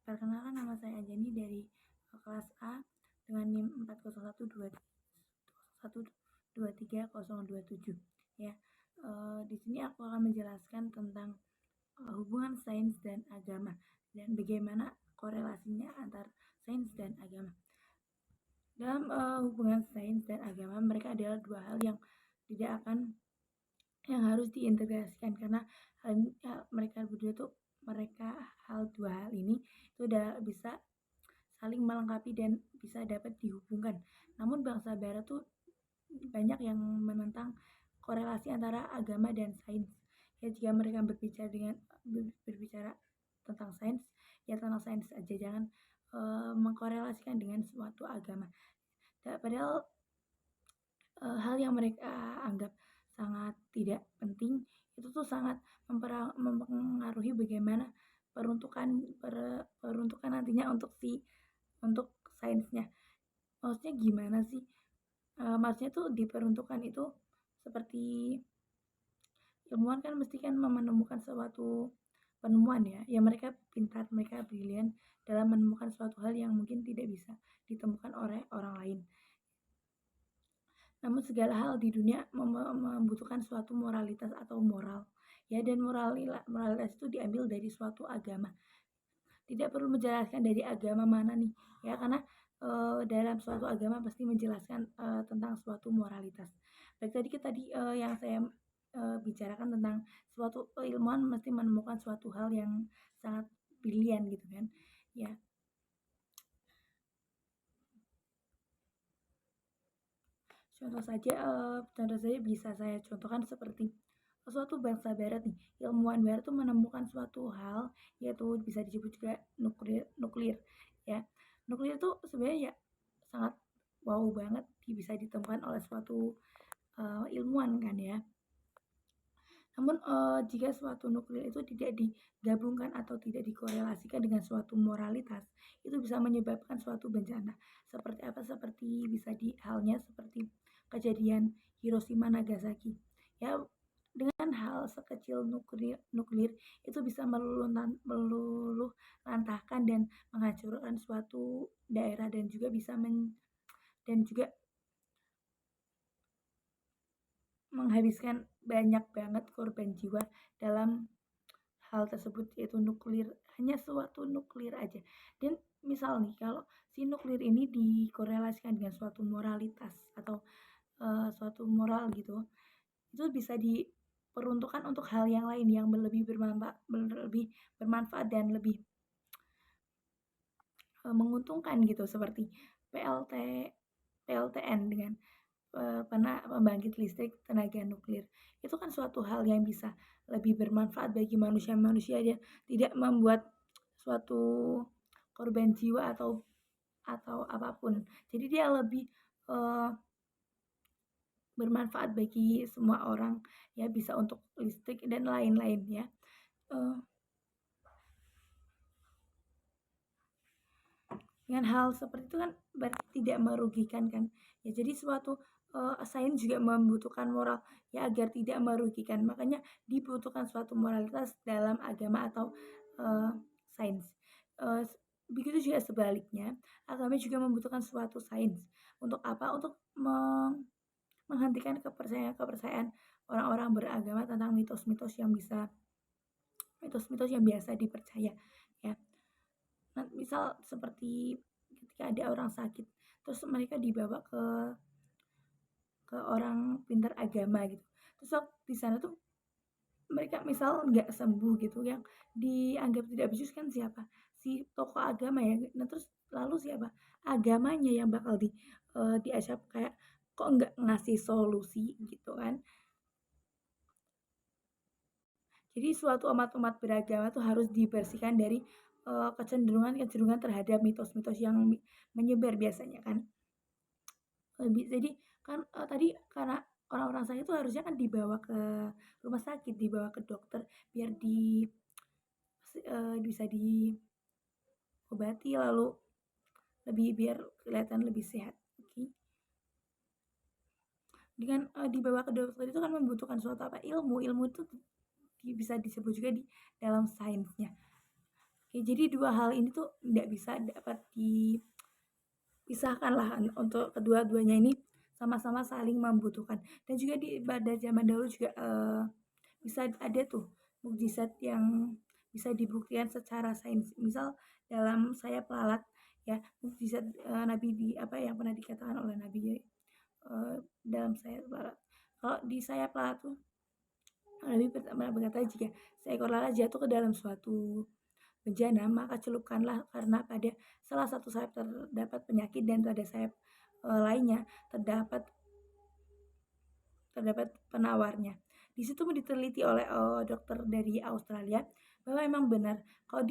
Perkenalkan, nama saya Anjani dari kelas A dengan NIM 401230027 ya. Di sini aku akan menjelaskan tentang hubungan sains dan agama dan bagaimana korelasinya antar sains dan agama. Dalam hubungan sains dan agama, mereka adalah dua hal yang harus diintegrasikan, karena mereka dua hal ini itu udah bisa saling melengkapi dan bisa dapat dihubungkan. Namun bangsa barat tuh banyak yang menentang korelasi antara agama dan sains. Ya, jika mereka berbicara tentang sains, ya tentang sains aja, jangan mengkorelasikan dengan suatu agama. Padahal hal yang mereka anggap sangat tidak penting itu tuh sangat mempengaruhi bagaimana peruntukan nantinya untuk sainsnya. Maksudnya gimana sih? Maksudnya tuh diperuntukkan itu seperti ilmuwan kan mesti kan menemukan suatu penemuan ya mereka pintar, mereka brilian dalam menemukan suatu hal yang mungkin tidak bisa ditemukan oleh orang lain. Namun segala hal di dunia membutuhkan suatu moralitas atau moral ya, dan moralitas itu diambil dari suatu agama. Tidak perlu menjelaskan dari agama mana nih ya, karena dalam suatu agama pasti menjelaskan tentang suatu moralitas. Baik, tadi yang saya bicarakan tentang suatu ilmuwan mesti menemukan suatu hal yang sangat brilian gitu kan ya. Contoh saja bisa saya contohkan seperti suatu bangsa barat nih, ilmuwan barat tuh menemukan suatu hal, yaitu bisa disebut juga nuklir ya. Nuklir tuh sebenarnya ya sangat wow banget bisa ditemukan oleh suatu ilmuwan kan ya. Namun jika suatu nuklir itu tidak digabungkan atau tidak dikorelasikan dengan suatu moralitas, itu bisa menyebabkan suatu bencana. Seperti apa? Seperti bisa halnya seperti kejadian Hiroshima Nagasaki. Ya, dengan hal sekecil nuklir itu bisa meluluh lantahkan dan menghancurkan suatu daerah, dan juga bisa menghabiskan banyak banget korban jiwa dalam hal tersebut, yaitu nuklir, hanya suatu nuklir aja. Dan misal nih, kalau si nuklir ini dikorelasikan dengan suatu moralitas atau suatu moral gitu, itu bisa diperuntukkan untuk hal yang lain yang lebih bermanfaat dan lebih menguntungkan gitu, seperti PLTN dengan pembangkit listrik tenaga nuklir. Itu kan suatu hal yang bisa lebih bermanfaat bagi manusia dia tidak membuat suatu korban jiwa atau apapun. Jadi dia lebih bermanfaat bagi semua orang ya, bisa untuk listrik dan lain-lain ya. Dengan hal seperti itu kan berarti tidak merugikan kan ya. Jadi suatu sains juga membutuhkan moral ya, agar tidak merugikan. Makanya dibutuhkan suatu moralitas dalam agama atau sains. Begitu juga sebaliknya, agama juga membutuhkan suatu sains. Untuk apa? Untuk menghentikan kepercayaan orang-orang beragama tentang mitos-mitos yang biasa dipercaya ya. Nah, misal seperti ketika ada orang sakit, terus mereka dibawa ke orang pintar agama gitu, terus di sana tuh mereka misal nggak sembuh gitu, yang dianggap tidak becus kan siapa? Si tokoh agama ya. Nah, terus lalu siapa? Agamanya yang bakal diacap kayak kok nggak ngasih solusi gitu kan. Jadi suatu umat beragama tuh harus dibersihkan dari kecenderungan terhadap mitos-mitos yang menyebar biasanya kan. Jadi kan tadi karena orang-orang sakit itu harusnya kan dibawa ke rumah sakit, dibawa ke dokter biar bisa diobati, lalu biar kelihatan lebih sehat. Oke. Dengan dibawa ke dokter itu kan membutuhkan suatu ilmu itu bisa disebut juga di dalam sainsnya. Oke, jadi dua hal ini tuh nggak bisa dapat dipisahkan lah untuk kedua-duanya ini sama-sama saling membutuhkan. Dan juga pada zaman dahulu juga bisa ada tuh mukjizat yang bisa dibuktikan secara sains. Misal dalam sayap lalat ya, mukjizat Nabi di apa yang pernah dikatakan oleh Nabi dalam sayap lalat. Kalau di sayap lalat tuh Nabi pernah berkata jika seekor lalat jatuh ke dalam suatu bencana, maka celupkanlah karena pada salah satu sayap terdapat penyakit dan pada sayap lainnya terdapat terdapat penawarnya. Di situ diteliti oleh dokter dari Australia bahwa memang benar kalau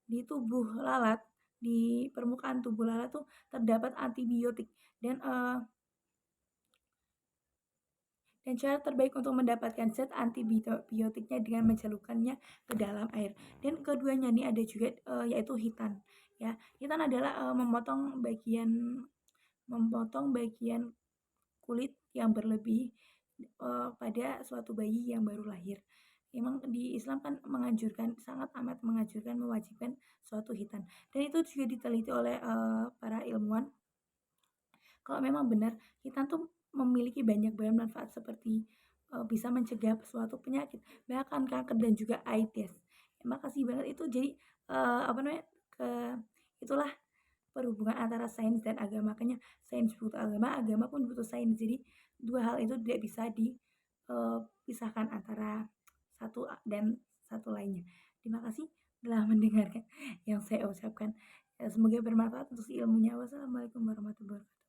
di tubuh lalat, di permukaan tubuh lalat tuh terdapat antibiotik dan cara terbaik untuk mendapatkan zat antibiotiknya dengan mencelupkannya ke dalam air. Dan keduanya nih ada juga yaitu hitan. Ya, hitan adalah memotong bagian kulit yang berlebih pada suatu bayi yang baru lahir. Memang di Islam kan menganjurkan, sangat amat menganjurkan, mewajibkan suatu hitan. Dan itu juga diteliti oleh para ilmuwan kalau memang benar hitan tuh memiliki banyak manfaat seperti bisa mencegah suatu penyakit, bahkan kanker dan juga AIDS. Ya, makasih banget itu jadi apa namanya ke itulah perhubungan antara sains dan agama. Makanya sains butuh agama, agama pun butuh sains. Jadi dua hal itu tidak bisa dipisahkan antara satu dan satu lainnya. Terima kasih telah mendengarkan yang saya ucapkan. Semoga bermanfaat untuk ilmunya. Wassalamualaikum warahmatullahi wabarakatuh.